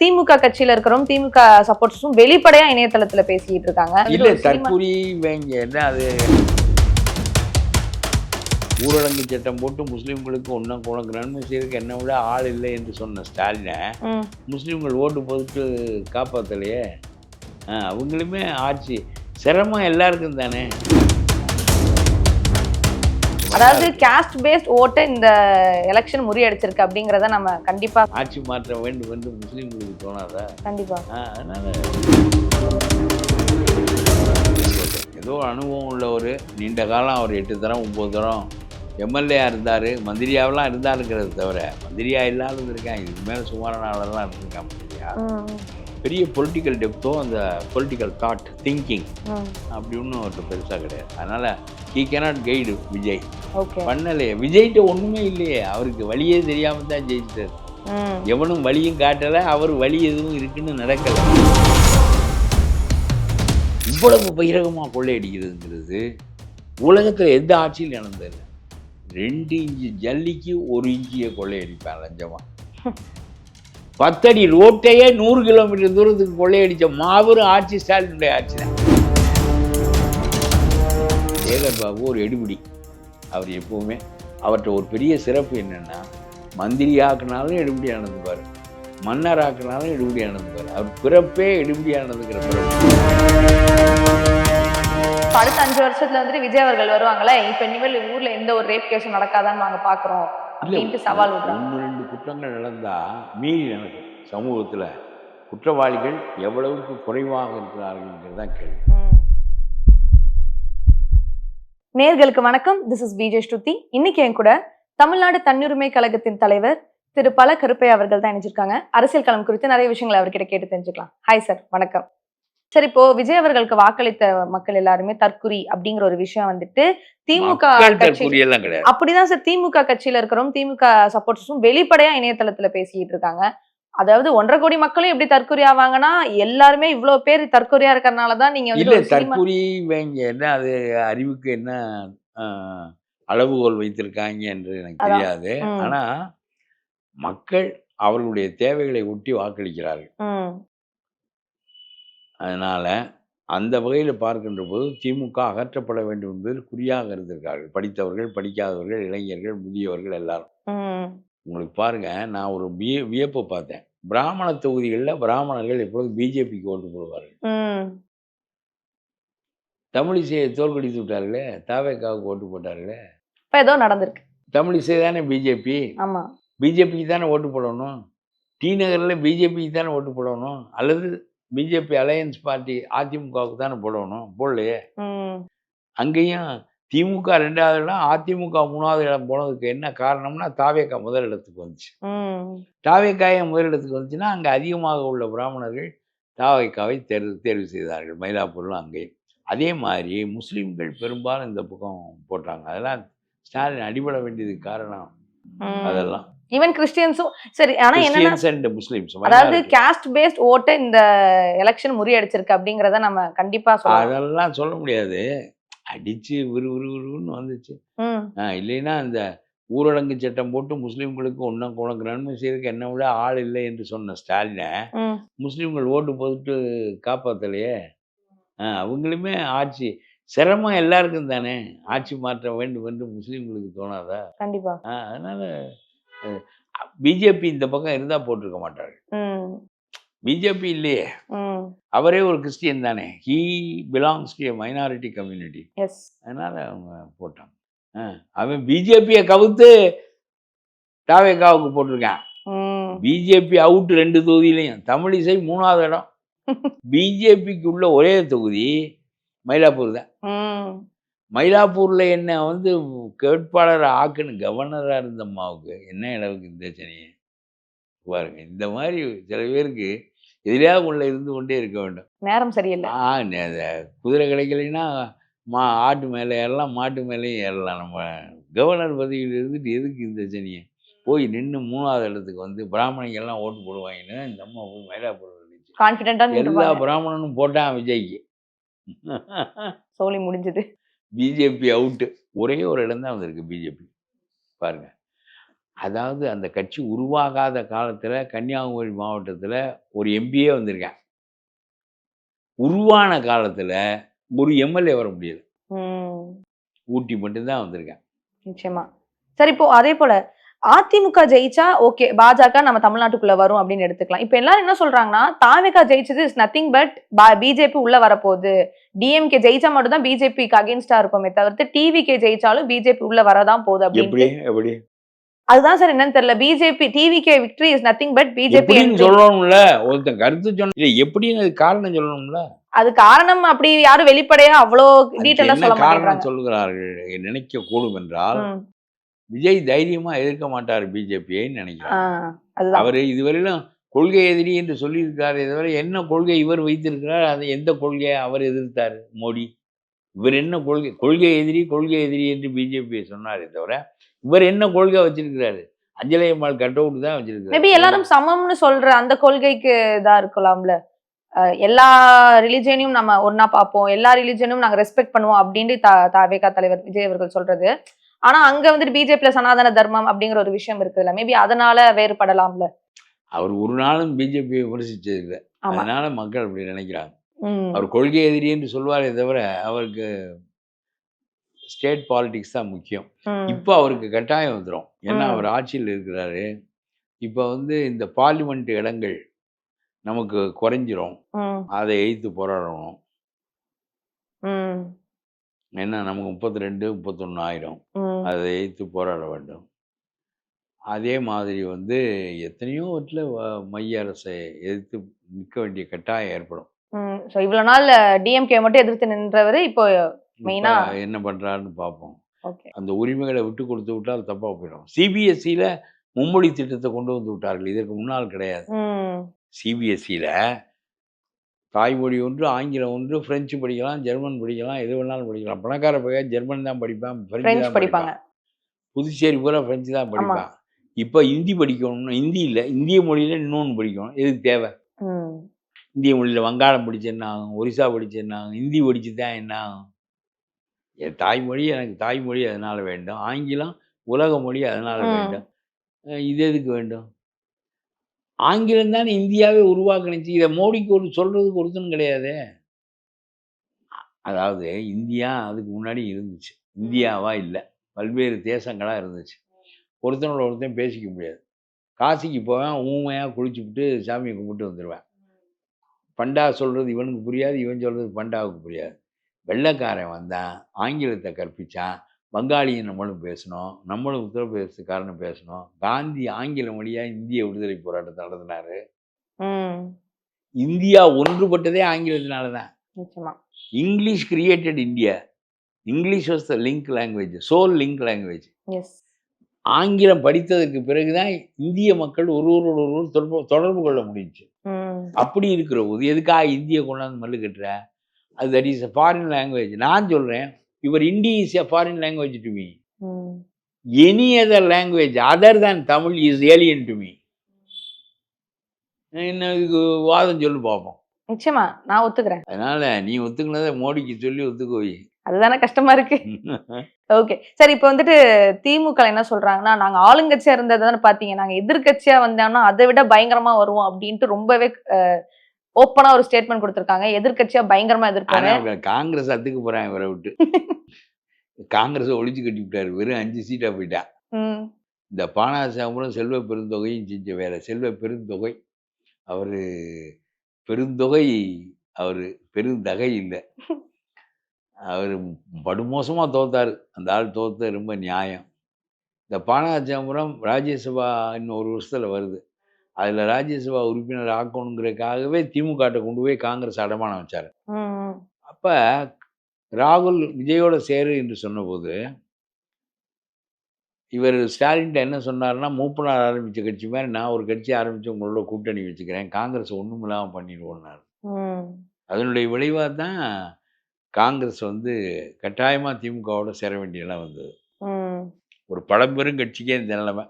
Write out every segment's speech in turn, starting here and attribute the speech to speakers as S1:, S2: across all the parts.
S1: திமுக கட்சியில இருக்கிறோம் திமுக சப்போர்ட்ஸும் வெளிப்படையா இணையதளத்துல பேசிட்டு இருக்காங்க.
S2: இல்ல தற்கூரி வைங்க என்ன அது ஊரடங்கு சட்டம் போட்டு முஸ்லீம்களுக்கு ஒன்றும் உனக்கு நன்மை செய்யறதுக்கு என்ன விட ஆள் இல்லை என்று சொன்ன ஸ்டாலினை முஸ்லீம்கள் ஓட்டு போட்டு காப்பாற்றலையே. அவங்களுமே ஆட்சி சிரமம் எல்லாருக்கும் தானே.
S1: அதாவது காஸ்ட் பேஸ்ட் ஓட்டை இந்த எலெக்ஷன் முறியடிச்சிருக்கு அப்படிங்கறத நம்ம கண்டிப்பா
S2: ஆட்சி மாற்ற வேண்டும் என்று முஸ்லீம்களுக்கு தோணாதா?
S1: கண்டிப்பா.
S2: அதனால ஏதோ அனுபவம் உள்ளவர், நீண்ட காலம் அவர் 8 தரம் 9 தரம் எம்எல்ஏயா இருந்தார், மந்திரியாவெல்லாம் இருந்தாருங்கிறத தவிர மந்திரியா இல்லாத இருக்காங்க. இதுக்கு மேலே சுமாரான ஆளெல்லாம் இருந்திருக்காங்க. மந்திரியா பெரிய பொலிட்டிக்கல் டெப்த்தோ அந்த பொலிட்டிக்கல் தாட் திங்கிங் அப்படி ஒன்றும் அவர்கிட்ட பெருசாக கிடையாது. அதனால் ஹீ கேனாட் கைடு விஜய். பண்ணலையே, விஜய்கிட்ட ஒன்றுமே இல்லையே, அவருக்கு வழியே தெரியாமல் தான் ஜெயிச்சிட்டார். எவனும் வழியும் காட்டலை, அவர் வழி எதுவும் இருக்குன்னு நடக்கலை. இவ்வளவு பகிரகமாக கொள்ளையடிக்கிறதுங்கிறது உலகத்தில் எந்த ஆட்சியில் நடந்ததில்லை. 2 இன்ச்சு ஜல்லிக்கு 1 இன்ச்சியை கொள்ளையடிப்பான் லஞ்சமாக. 10 அடி ரோட்டையே 100 கிலோமீட்டர் தூரத்துக்கு கொள்ளையடித்த மாபெரும் ஆட்சி ஸ்டாலினுடைய ஆட்சி தான். சேகர் பாபு ஒரு எடுபிடி. அவர் எப்பவுமே அவர்கிட்ட ஒரு பெரிய சிறப்பு என்னென்னா, மந்திரி ஆக்குனாலும் எடுபடியாக நடந்துப்பார், மன்னர் ஆக்குனாலும் எடுபடியாக நடந்துப்பார். அவர் பிறப்பே எடுபடியாக நடந்துக்கிற பிறப்பு.
S1: அடுத்த 5 வருஷத்துல வந்துட்டு விஜய் அவர்கள் வருவாங்களே, இப்ப இனிமேல் ஊர்ல எந்த ஒரு ரேப் கேஸும் நடக்காதான்னு நாங்க பாக்குறோம் அப்படின்ட்டு சவால் விடுறாங்க.
S2: 1-2 குற்றங்கள் நடந்தா மீறி நடக்கும். சமூகத்துல குற்றவாளிகள் எவ்வளவுக்கு குறைவாக இருக்கிறார்கள் கேள்வி.
S1: நேர்களுக்கு வணக்கம். திஸ் இஸ் விஜய் ஸ்ருதி. இன்னைக்கு என் கூட தமிழ்நாடு தன்னுரிமை கழகத்தின் தலைவர் திரு பல கருப்பையா அவர்கள் தான் இணைஞ்சிருக்காங்க. அரசியல் களம் குறித்து நிறைய விஷயங்களை அவர்கிட்ட கேட்டு தெரிஞ்சுக்கலாம். ஹாய் சார், வணக்கம். சரி, இப்போ விஜய் அவர்களுக்கு வாக்களித்த மக்கள் எல்லாருமே தற்குறி அப்படிங்கிற ஒரு விஷயம் வந்துட்டு திமுக அப்படிதான் சார். திமுக கட்சியில இருக்கிறோம் திமுக சப்போர்ட்ஸும் வெளிப்படையா இணையதளத்துல பேசிட்டு இருக்காங்க. அதாவது 1.5 கோடி மக்களும் எப்படி தற்குறி ஆவாங்கன்னா, எல்லாருமே இவ்வளவு பேர் தற்குறியா இருக்கிறதுனாலதான் நீங்க வந்து
S2: தற்குறி வைங்க என்ன அது அறிவுக்கு என்ன அளவுகோல் வைத்திருக்காங்க என்று எனக்கு தெரியாது. ஆனா மக்கள் அவர்களுடைய தேவைகளை ஒட்டி வாக்களிக்கிறார்கள். அதனால அந்த வகையில் பார்க்கின்ற போது திமுக அகற்றப்பட வேண்டும் என்பதில் குறியாக இருந்திருக்கார்கள். படித்தவர்கள், படிக்காதவர்கள், இளைஞர்கள், முதியவர்கள் எல்லாரும். உங்களுக்கு பாருங்க, நான் ஒரு வியப்பு பார்த்தேன். பிராமண தொகுதிகளில் பிராமணர்கள் எப்பொழுது பிஜேபிக்கு ஓட்டு போடுவார்கள். தமிழிசையை தோற்கடித்து விட்டார்களே, தாவேக்காவுக்கு ஓட்டு போட்டார்களே.
S1: ஏதோ நடந்திருக்கு.
S2: தமிழிசை தானே பிஜேபி. பிஜேபிக்கு தானே ஓட்டு போடணும். டி நகரில் பிஜேபிக்கு தானே ஓட்டு போடணும். அல்லது பிஜேபி அலையன்ஸ் பார்ட்டி அதிமுகவுக்கு தானே போடணும். போடலையே. அங்கேயும் திமுக 2வது இடம், அதிமுக 3வது இடம் போனதுக்கு என்ன காரணம்னா, தாவேக்கா முதலிடத்துக்கு வந்துச்சு. தாவேக்காயை முதலிடத்துக்கு வந்துச்சுன்னா அங்கே அதிகமாக உள்ள பிராமணர்கள் தாவேக்காவை தேர்வு செய்தார்கள். மயிலாப்பூர்லாம் அங்கேயும் அதே மாதிரி முஸ்லீம்கள் பெரும்பாலும் இந்த பக்கம் போட்டாங்க. அதெல்லாம் ஸ்டாலின் அடிபட வேண்டியதுக்கு காரணம் அதெல்லாம்.
S1: ஈவன் கிறிஸ்டியன்ஸும் சரி. ஆனா
S2: என்னன்னா முஸ்லிம்ஸ்,
S1: அதாவது காஸ்ட் பேஸ்ட் ஓட்டை இந்த எலெக்ஷன் முறியடிச்சிருக்கு அப்படிங்கறத நம்ம கண்டிப்பா சொல்லலாம்.
S2: அதெல்லாம் சொல்ல முடியாது. அடிச்சு விறுவிறுன்னு வந்துச்சு. இல்லைன்னா இந்த ஊரடங்கு சட்டம் போட்டு முஸ்லீம்களுக்கு ஒன்றும் உனக்கு நன்மை செய்யறதுக்கு என்ன விட ஆள் இல்லை என்று சொன்ன ஸ்டாலினை முஸ்லீம்கள் ஓட்டு போட்டு காப்பாற்றலையே. அவங்களுமே ஆட்சி சிரமம் எல்லாருக்கும் தானே. ஆட்சி மாற்ற வேண்டும் என்று முஸ்லீம்களுக்கு தோணாதா?
S1: கண்டிப்பா.
S2: அதனால பிஜேபி இந்த பக்கம் இருந்தா போட்டிருக்க மாட்டார்கள். பிஜேபி இல்லையே, அவரே ஒரு கிறிஸ்டியன் தானே. He belongs to minority community. அதனால அவங்க போட்டாங்க. அவன் பிஜேபியை கவுத்து தாவேக்காவுக்கு போட்டிருக்கான். BJP out 2 தொகுதியிலையும். தமிழிசை 3வது இடம். பிஜேபிக்கு உள்ள ஒரே தொகுதி மயிலாப்பூர் தான். மயிலாப்பூர்ல என்ன வந்து கேட்பாளர் ஆக்குன்னு கவர்னராக இருந்த அம்மாவுக்கு என்ன அளவுக்கு இந்த சனியை பாருங்க. இந்த மாதிரி சில பேருக்கு எதிராக உள்ள இருந்து கொண்டே இருக்க வேண்டும்.
S1: நேரம் சரியில்லை.
S2: குதிரை கிடைக்கலைன்னா ஆட்டு மேலே ஏறலாம், மாட்டு மேலேயும் ஏறலாம். நம்ம கவர்னர் பதவியில் இருந்துட்டு எதுக்கு இந்த சனியை போய் நின்று 3வது இடத்துக்கு வந்து பிராமணிகள்லாம் ஓட்டு போடுவாங்கன்னா இந்த அம்மா போய் மயிலாப்பூர் எல்லா பிராமணனும் போட்டான் விஜய்க்கு.
S1: சோலி முடிஞ்சது.
S2: BJP out. ஒரே ஒரு இடம் தான் வந்திருக்கு பிஜேபி. பாருங்க, அதாவது அந்த கட்சி உருவாகாத காலத்தில் கன்னியாகுமரி மாவட்டத்தில் ஒரு எம்பியே வந்திருக்கேன். உருவான காலத்தில் ஒரு எம்எல்ஏ வர முடியாது. ஊட்டி மட்டும்தான் வந்திருக்கேன்.
S1: நிச்சயமா. சரி, இப்போ அதே போல அதிமுக ஜெயிச்சா ஓகே, பாஜக நம்ம தமிழ்நாட்டுக்குள்ள வரும் அப்படின்னு எடுத்துக்கலாம். இப்ப எல்லாரும் என்ன சொல்றாங்கன்னா, தாவேகா ஜெயிச்சது இஸ் நத்திங் பட் பிஜேபி உள்ள வரப்போகுது. டிஎம்கே ஜெயிச்சா மட்டும் தான் பிஜேபிக்கு அகைன்ஸ்டா இருக்குமே தவிர்த்து டிவிகே ஜெயிச்சாலும் பிஜேபி உள்ள வரதான் போகுது
S2: எப்படி
S1: அப்படின்னு.
S2: எப்படி
S1: அதுதான் சார் என்னன்னு தெரியல. BJP TVK victory is nothing but BJP
S2: எப்படின்னு சொல்லணும்ல. ஒருத்தன் கருத்து சொன்ன எப்படின்னு அது காரணம் சொல்லணும்ல.
S1: அது காரணம் அப்படி யாரும் வெளிப்படையா அவ்வளோ டீட்டெயிலா
S2: என்ன
S1: சொல்ல
S2: காரணம்
S1: மாட்டேங்கிறாங்க.
S2: சொல்லுகிறார்கள் நினைக்க கூடும் என்றால்,
S1: ம்.
S2: விஜய் தைரியமா எதிர்க்க மாட்டார் பிஜேபியைன்னு நினைக்கிறார்.
S1: அதுதான்.
S2: அவரு இதுவரையிலும் கொள்கை எதிரி என்று சொல்லியிருக்காரு. இதுவரை என்ன கொள்கை இவர் வைத்திருக்கிறார்? அது எந்த கொள்கையை அவர் எதிர்த்தார் மோடி? இவர் என்ன கொள்கை எதிரி என்று பிஜேபி சொன்னாரே தவிர, இவர் என்ன கொள்கை வச்சிருக்கிறாரு? அஞ்சலை அம்மாள் கட் அவுட் தான் வச்சிருக்காரு.
S1: மேபி எல்லாரும் சமம்னு சொல்ற அந்த கொள்கைக்கு இதா இருக்கலாம்ல. எல்லா ரிலிஜனையும் நம்ம ஒன்னா பார்ப்போம், எல்லா ரிலிஜனும் நாங்க ரெஸ்பெக்ட் பண்ணுவோம் அப்படின்னு தாவேகா தலைவர் விஜய் அவர்கள் சொல்றது. ஆனா அங்க வந்துட்டு பிஜேபியில சனாதன தர்மம் அப்படிங்கிற ஒரு விஷயம் இருக்குல்ல, மேபி அதனால வேறுபடலாம்ல.
S2: அவர் ஒரு நாளும் பிஜேபியை விமர்சிச்சது இல்லை. அதனால மக்கள் அப்படி நினைக்கிறாங்க.
S1: ம்.
S2: அவர் கொள்கை எதிரி என்று சொல்வாரே தவிர, அவருக்கு ஸ்டேட் பாலிடிக்ஸ் தான் முக்கியம். இப்போ அவருக்கு கட்டாயம் வந்துடும். ஏன்னா அவர் ஆட்சியில் இருக்கிறாரு. இப்போ வந்து இந்த பார்லிமெண்ட் இடங்கள் நமக்கு குறைஞ்சிரும். அதை எதிர்த்து போராடணும். ஏன்னா நமக்கு 32, 31 ஆயிரம். அதை எதிர்த்து போராட வேண்டும். அதே மாதிரி வந்து எத்தனையோ வீட்டில் மைய அரசை எதிர்த்து நிற்க வேண்டிய கட்டாயம் ஏற்படும்.
S1: இவ்வளவு நாள் டிஎம்கே மட்டும் எதிர்த்து நின்றவர் இப்போ மெயினா
S2: என்ன பண்றாருன்னு பார்ப்போம். அந்த உரிமைகளை விட்டு கொடுத்து விட்டால் தப்பா போயிடும். சிபிஎஸ்சியில மும்மொழி திட்டத்தை கொண்டு வந்து விட்டார்கள். இதற்கு முன்னால் கிடையாது. சிபிஎஸ்சியில தாய்மொழி ஒன்று, ஆங்கிலம் ஒன்று, பிரெஞ்சு படிக்கலாம், ஜெர்மன் படிக்கலாம், எது வேணாலும் படிக்கலாம். பணக்கார பையன் ஜெர்மன் தான் படிப்பான், பிரெஞ்சு தான் படிப்பாங்க. புதுச்சேரி பூரா பிரெஞ்சு தான் படிப்பான். இப்போ ஹிந்தி படிக்கணும்னா ஹிந்தி இல்லை, இந்திய மொழியில இன்னொன்று படிக்கணும். எதுக்கு தேவை? இந்திய மொழியில் வங்காளம் படிச்சு என்ன ஆகும், ஒரிசா படிச்சு என்ன ஆகும், ஹிந்தி படிச்சு தான் என்ன ஆகும்? என் தாய்மொழி எனக்கு தாய்மொழி அதனால வேண்டும், ஆங்கிலம் உலக மொழி அதனால வேண்டும். இது எதுக்கு வேண்டும்? ஆங்கிலம் தானே இந்தியாவே உருவாக்குனுச்சு. இதை மோடிக்கு ஒரு சொல்றதுக்கு ஒருத்தனும் கிடையாது. அதாவது இந்தியா அதுக்கு முன்னாடி இருந்துச்சு, இந்தியாவா இல்லை, பல்வேறு தேசங்களாக இருந்துச்சு. ஒருத்தனோட ஒருத்தன் பேசிக்க முடியாது. காசிக்கு போவேன், ஊமையாக குளிச்சுவிட்டு சாமியை கும்பிட்டு வந்துடுவேன். பண்டா சொல்கிறது இவனுக்கு புரியாது, இவன் சொல்கிறது பண்டாவுக்கு புரியாது. வெள்ளைக்காரன் வந்தான், ஆங்கிலத்தை கற்பித்தான், பங்காளியை நம்மளும் பேசணும், நம்மளும் உத்தரப்பிரதேசக்காரனும் பேசணும். காந்தி ஆங்கில மொழியாக இந்திய விடுதலை போராட்டத்தை நடத்தினாரு. இந்தியா ஒன்றுபட்டதே ஆங்கிலத்தினால தான். English created India. English was the link language, sole link language. ஆங்கிலம் படித்ததற்கு பிறகுதான் இந்திய மக்கள் ஒருவரோடு ஒருவர் தொடர்பு கொள்ள முடிஞ்சு. அப்படி இருக்கிற போது எதுக்காக இந்திய கொண்டாந்து மல்லு கட்டுற? அது that is a foreign language. நான் சொல்றேன், your Hindi is a foreign language to me. Any other language other than Tamil is alien to me. என்ன இதுக்கு வாதம் சொல்லு பார்ப்போம்.
S1: நிச்சயமா நான் ஒத்துக்கிறேன்.
S2: அதனால நீ ஒத்துக்கினதை மோடிக்கு சொல்லி ஒத்துக்கோய்.
S1: அதுதானே கஷ்டமா இருக்கு. ஓகே சரி, இப்போ வந்துட்டு திமுக என்ன சொல்றாங்கன்னா, நாங்க ஆளுங்கட்சியா இருந்ததுன்னு பாத்தீங்க, நாங்க எதிர்கட்சியா வந்தோம்னா அதை விட பயங்கரமா வருவோம் அப்படின்ட்டு ரொம்பவே ஓப்பனா ஒரு ஸ்டேட்மெண்ட் கொடுத்திருக்காங்க. எதிர்கட்சியா பயங்கரமா எதிர்ப்பாங்க.
S2: காங்கிரஸ் அத்துக்கு போறான் இவரை விட்டு. காங்கிரஸ் ஒழிச்சு கட்டி விட்டாரு, வெறும் 5 சீட்டா போயிட்டான். இந்த பானாசாமரம் செல்வ பெருந்தொகையும் செஞ்ச வேலை. செல்வ பெருந்தொகை அவரு பெருந்தொகை, அவரு பெருந்தகை இல்லை. அவர் படுமோசமாக தோத்தார். அந்த ஆள் தோத்த ரொம்ப நியாயம். இந்த பானாசாமரம் ராஜ்யசபா இன்னும் 1 வருஷத்தில் வருது. அதில் ராஜ்யசபா உறுப்பினர் ஆக்கணுங்கிறதுக்காகவே திமுக கொண்டு போய் காங்கிரஸ் அடமானம் வச்சார். அப்போ ராகுல் விஜயோட சேரு என்று சொன்னபோது இவர் ஸ்டாலின்ட்ட என்ன சொன்னார்னா, மூப்பனார் ஆரம்பித்த கட்சி மாதிரி நான் ஒரு கட்சி ஆரம்பித்து உங்களோட கூட்டணி வச்சுக்கிறேன், காங்கிரஸ் ஒன்றும் இல்லாமல் பண்ணிடுவோன்னார். அதனுடைய விளைவாக தான் காங்கிரஸ் வந்து கட்டாயமாக திமுகவோட சேர வேண்டியெல்லாம் வந்தது. ஒரு பழம்பெரும் கட்சிக்கே இந்த நிலைமை.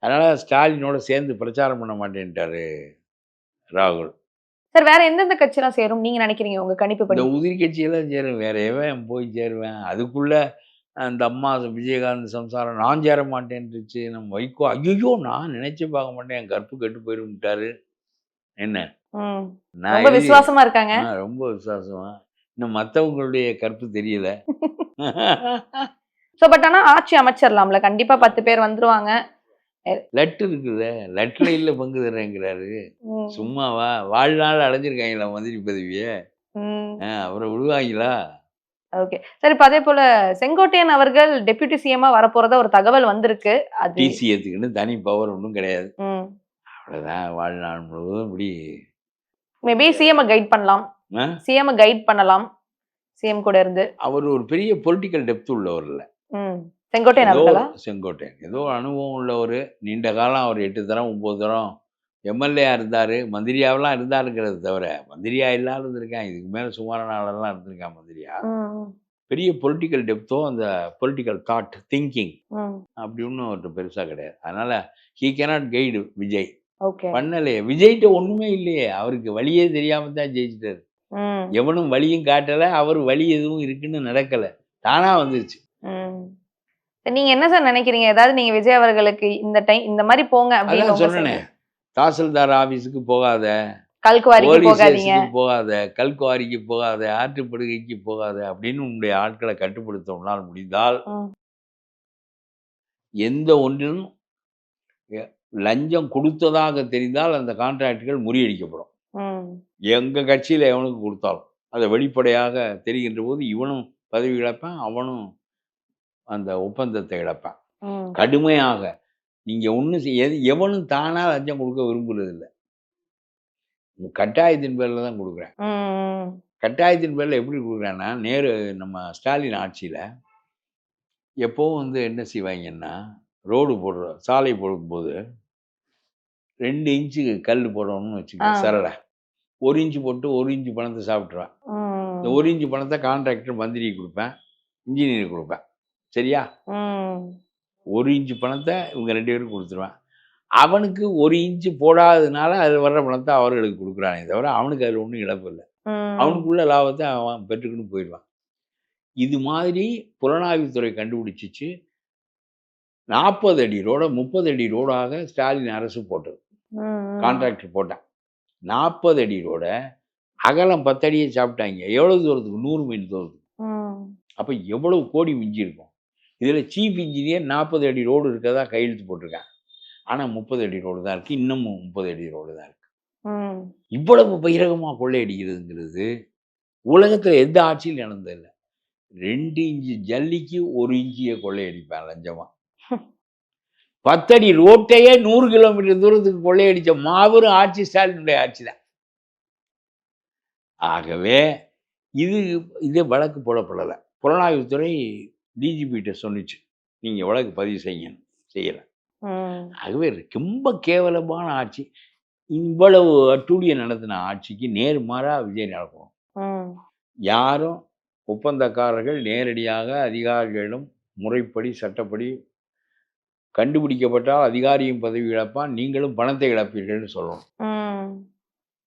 S2: அதனால் ஸ்டாலினோட சேர்ந்து பிரச்சாரம் பண்ண மாட்டேன்ட்டாரு ராகுல்.
S1: சார் வேற எந்தெந்த கட்சியெல்லாம் சேரும் நீங்க நினைக்கிறீங்க உங்க கணிப்பு?
S2: இந்த உதிரி கட்சியெல்லாம் சேரும், வேற எவன் போய் சேருவேன்? அதுக்குள்ள அந்த அம்மா விஜயகாந்த் சம்சாரம் நான் சேர மாட்டேன்ருச்சு. நம்ம வைகோ ஐயோ நான் நினைச்சு பார்க்க மாட்டேன், என் கற்பு கெட்டு போயிருந்துட்டாரு. என்ன நான்
S1: ரொம்ப விசுவாசமா இருக்காங்க.
S2: ரொம்ப விசுவாசமா. இன்னும் மற்றவங்களுடைய கற்பு தெரியல.
S1: சோ பட் ஆனா ஆட்சி அமைச்சிடலாம்ல, கண்டிப்பா 10 பேர் வந்துருவாங்க.
S2: லட்டு இருக்குல்ல, லட்டுல இல்ல பங்கு தர்றேங்கிறாரு. சும்மாவா? வாழ்நாள் அடைஞ்சிருக்காங்களா மந்திரி பதவியை? அப்புறம் விடுவாங்களா?
S1: Okay sir. இப்ப அதே போல செங்கோட்டையன் அவர்கள் டெப்யூட்டி சிஎம்மா வரப்போறதா ஒரு தகவல் வந்திருக்கு. அது
S2: டிசி ஏத்துக்குன்னு தனி பவர் ஒன்றும் கிடையாது. அவ்வளவுதான். வாழ்நாள் முழுவதும் இப்படி
S1: மேபி சிஎம் கைட் பண்ணலாம். சிஎம் கைட் பண்ணலாம். சிஎம் கூட இருந்து
S2: அவர் ஒரு பெரிய பொலிட்டிக்கல் டெப்த் உள்ளவர் இல்ல.
S1: செங்கோட்டையன் அவர்களா?
S2: செங்கோட்டையன் ஏதோ அனுபவம் உள்ளவர். நீண்ட காலம் அவர் 8 தரம் 9 தரம் எம்எல்ஏ இருந்தாரு, மந்திரியாவெல்லாம் இருந்தாருங்கிறத தவிர மந்திரியா இல்லாத இருந்திருக்கான். இதுக்கு மேல சுமாரான ஆளெல்லாம் இருந்திருக்கான் மந்திரியா. பெரிய பொலிட்டிக்கல் டெப்த்தோ அந்த பொலிட்டிக்கல் தாட் திங்கிங் அப்படி ஒன்றும் அவர்கிட்ட பெருசா கிடையாது. அதனால ஹீ கேனாட் கைடு விஜய். பண்ணலையே, விஜய்கிட்ட ஒண்ணுமே இல்லையே. அவருக்கு வழியே தெரியாம தான் ஜெயிச்சிட்டாரு. எவனும் வழியும் காட்டல, அவர் வழி எதுவும் இருக்குன்னு நடக்கல, தானா வந்துருச்சு.
S1: நீங்க என்ன சார் நினைக்கிறீங்க? ஏதாவது நீங்க விஜய் அவர்களுக்கு இந்த டைம் இந்த மாதிரி போங்க அப்படின்னு
S2: சொன்னேனே, தாசில்தார் ஆபீஸுக்கு போகாத,
S1: கல்குவாரிக்கு போகாதீங்க,
S2: போகாத, கல்குவாரிக்கு போகாத, ஆற்றுப்படுகைக்கு போகாத அப்படின்னு உங்களுடைய ஆட்களை கட்டுப்படுத்த உன்னால் முடிந்தால் எந்த ஒன்றிலும் லஞ்சம் கொடுத்ததாக தெரிந்தால் அந்த கான்ட்ராக்டுகள் முறியடிக்கப்படும். எங்க கட்சியில எவனுக்கு கொடுத்தாலும் அதை வெளிப்படையாக தெரிகின்ற போது இவனும் பதவி இழப்பான், அவனும் அந்த ஒப்பந்தத்தை இழப்பான். கடுமையாக நீங்க ஒண்ணு எவனும் தானா லஞ்சம் கொடுக்க விரும்புறது இல்லை. கட்டாயத்தின் பேர்ல தான் கொடுக்குறேன். கட்டாயத்தின் பேர்ல எப்படி கொடுக்குறேன்னா, நேரு நம்ம ஸ்டாலின் ஆட்சியில எப்பவும் என்ன செய்வாங்கன்னா, ரோடு போடுற சாலை போடும்போது 2 இன்ச்சு கல் போடணும்னு வச்சுக்க, சரடை 1 இன்ச்சு போட்டு 1 இன்ச்சு பணத்தை சாப்பிட்டுருவேன். இந்த 1 இன்ச்சு பணத்தை கான்ட்ராக்டர் மந்திரிக்கு கொடுப்பேன், இன்ஜினியருக்கு கொடுப்பேன். சரியா? 1 இன்ச்சு பணத்தை இவங்க 2 பேரும் கொடுத்துருவேன். அவனுக்கு 1 இன்ச்சு போடாததுனால அது வர்ற பணத்தை அவர்களுக்கு கொடுக்குறானே தவிர அவனுக்கு அதில் ஒன்றும் இழப்பு இல்லை. அவனுக்குள்ள லாபத்தை அவன் பெற்றுக்கின்னு போயிடுவான். இது மாதிரி புலனாய்வுத்துறை கண்டுபிடிச்சிச்சு. 40 அடி ரோட 30 அடி ரோடாக ஸ்டாலின் அரசு போட்டது. கான்ட்ராக்டர் போட்டான். 40 அடி ரோட அகலம் 10 அடியை சாப்பிட்டாங்க. எவ்வளவு தூரத்துக்கு? 100 மைல் தூரத்துக்கு. அப்ப எவ்வளவு கோடி மிஞ்சி இருக்கும். இதுல சீஃப் இன்ஜினியர் 40 அடி ரோடு இருக்கதா கையெழுத்து போட்டிருக்காங்க. ஆனா 30 அடி ரோடு தான் இருக்கு. இன்னமும் 30 அடி ரோடு தான் இருக்கு. இவ்வளவு பகிரகமா கொள்ளையடிக்கிறதுங்கிறது உலகத்துல எந்த ஆட்சியும் நடந்ததில்லை. 2 இன்ச்சு ஜல்லிக்கு 1 இன்ச்சியை கொள்ளையடிப்பான் லஞ்சமா. 10 அடி ரோட்டையே 100 கிலோமீட்டர் தூரத்துக்கு கொள்ளையடிச்ச மாபெரும் ஆட்சி ஸ்டாலினுடைய ஆட்சி தான். ஆகவே இது வழக்கு போடப்படலை. புலனாய்வுத்துறை டிஜிபிகிட்ட சொன்னிச்சு, நீங்க வழக்கு பதிவு செய்யல. ஆகவே ரொம்ப கேவலமான ஆட்சி. இவ்வளவு அட்டூழியம் நடத்தின ஆட்சிக்கு நேர்மாறா விஜய் நடக்கணும். யாரும் ஒப்பந்தக்காரர்கள் நேரடியாக அதிகாரிகளிடம் முறைப்படி சட்டப்படி கண்டுபிடிக்கப்பட்டால் அதிகாரியும் பதவி இழப்பான், நீங்களும் பணத்தை இழப்பீர்கள்னு சொல்லணும்.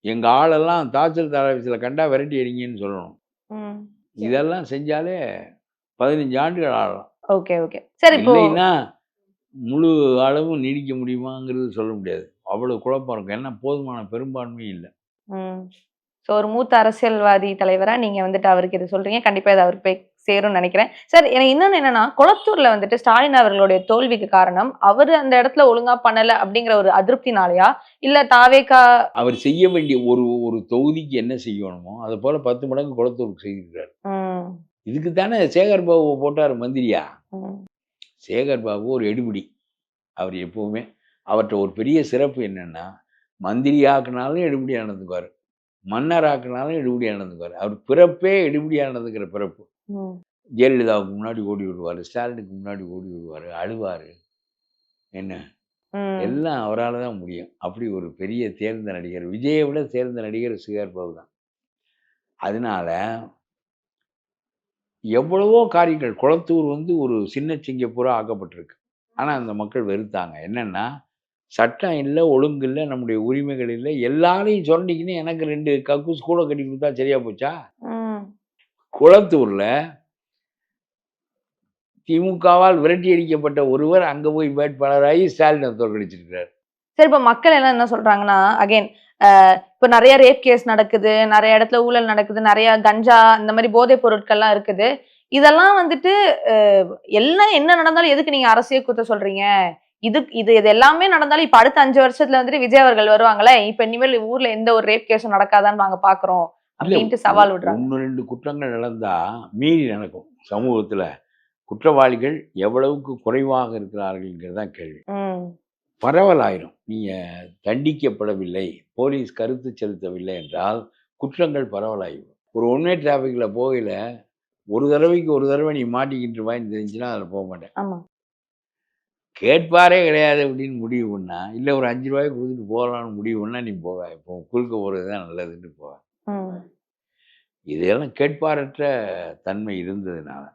S2: எங்க ஆளெல்லாம் தாசில்தார் ஆபீஸில் கண்டா விரட்டி அடிங்கன்னு சொல்லணும். இதெல்லாம் செஞ்சாலே 15 ஆண்டுகள் ஆகலாம்.
S1: ஓகே ஓகே சரி.
S2: இல்லைன்னா முழு அளவும் நீடிக்க முடியுமாங்கிறது சொல்ல முடியாது. அவ்வளவு குழப்பம் இருக்கும். ஏன்னா போதுமான பெரும்பான்மையும் இல்லை.
S1: ஸோ ஒரு மூத்த அரசியல்வாதி தலைவரா நீங்க அவருக்கு இதை சொல்றீங்க. கண்டிப்பா இது அவருக்கு போய் சேரும்னு நினைக்கிறேன். சார் எனக்கு இன்னொன்னு என்னன்னா, கொளத்தூர்ல ஸ்டாலின் அவர்களுடைய தோல்விக்கு காரணம் அவரு அந்த இடத்துல ஒழுங்கா பண்ணல அப்படிங்கிற ஒரு அதிருப்தினாலயா, இல்ல தாவேகா
S2: அவர் செய்ய வேண்டிய ஒரு தொகுதிக்கு என்ன செய்யணுமோ அதை போல 10 மடங்கு கொளத்தூருக்கு செய்திருக்கிறார். இதுக்கு தானே சேகர் பாபு போட்டார் மந்திரியா. சேகர் பாபு ஒரு எடுபிடி. அவர் எப்பவுமே அவர்கிட்ட ஒரு பெரிய சிறப்பு என்னன்னா, மந்திரியாக்குனாலும் எடுபடியா நடந்துக்குவார், மன்னராக்குனாலும் எடுபடியா நடந்துக்குவார். அவர் பிறப்பே எடுபடியா நடந்துக்கிற பிறப்பு. ஜெயலலிதாவுக்கு முன்னாடி ஓடி விடுவார், ஸ்டாலினுக்கு முன்னாடி ஓடி விடுவார், அழுவார். என்ன எல்லாம் அவரால் தான் முடியும். அப்படி ஒரு பெரிய தேர்ந்த நடிகர். விஜயை விட தேர்ந்த நடிகர் சேகர் பாபு தான். அதனால எவ்வளவோ காரியங்கள் கொளத்தூர் ஒரு சின்ன சிங்கப்பூரா ஆக்கப்பட்டிருக்கு. ஆனா அந்த மக்கள் வெறுத்தாங்க. என்னன்னா, சட்டம் இல்லை, ஒழுங்கு இல்லை, நம்முடைய உரிமைகள் இல்லை, எல்லாரையும் சொன்னிக்கின்னு எனக்கு 2 கக்கூஸ் கூட கட்டி கொடுத்தா சரியா போச்சா? குளத்தூர்ல திமுகவால் விரட்டி அடிக்கப்பட்ட ஒருவர் அங்கே போய் வேட்பாளராகி ஸ்டாலினை தோற்கடிச்சிருக்கிறார்.
S1: சரி, இப்போ மக்கள் எல்லாம் என்ன சொல்றாங்கன்னா, அகைன் இப்போ நிறைய ரேப் கேஸ் நடக்குது, நிறைய இடத்துல ஊழல் நடக்குது, நிறைய கஞ்சா இந்த மாதிரி போதைப் பொருட்கள்லாம் இருக்குது. இதெல்லாம் வந்துட்டு எல்லாம் என்ன நடந்தாலும் எதுக்கு நீங்க அரசியல் குத்த சொல்றீங்க? இது எல்லாமே நடந்தாலும் இப்ப அடுத்த 5 வருஷத்துல வந்துட்டு விஜய் அவர்கள் வருவாங்களே, இப்ப இனிமேல் ஊர்ல எந்த ஒரு ரேப் கேஸும் நடக்காதான்னு நாங்க பாக்குறோம் அப்படின்ட்டு சவால் விடுறாங்க.
S2: 1-2 குற்றங்கள் நடந்தா மீறி நடக்கும். சமூகத்துல குற்றவாளிகள் எவ்வளவுக்கு குறைவாக இருக்கிறார்கள்ங்கிறது தான் கேள்வி. பரவலாயிரும். நீங்க தண்டிக்கப்படவில்லை, போலீஸ் கருத்து செலுத்தவில்லை என்றால் குற்றங்கள் பரவலாயிரும். ஒரு ஒன் வே டிராஃபிக்ல போகையில ஒரு தடவை நீ மாட்டிக்கிட்டு வான்னு தெரிஞ்சுன்னா அதில் போக மாட்டேன்.
S1: ஆமா.
S2: கேட்பாரே கிடையாது அப்படின்னு முடிவு பண்ணா, இல்லை ஒரு 5 ரூபாய்க்கு கொடுத்துட்டு போகலான்னு முடிவு பண்ணா நீ போவ. இப்போ குறுக்க போகிறது தான் நல்லதுன்னு போவ. இதெல்லாம் கேட்பாரற்ற தன்மை இருந்ததுனால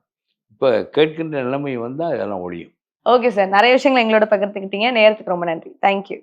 S2: இப்போ கேட்கின்ற நிலைமை வந்தால் இதெல்லாம் ஒழியும்.
S1: ஓகே சார், நிறைய விஷயங்கள் எங்களோட பகிர்ந்துக்கிட்டீங்க. நேரத்துக்கு ரொம்ப நன்றி. தேங்க்யூ.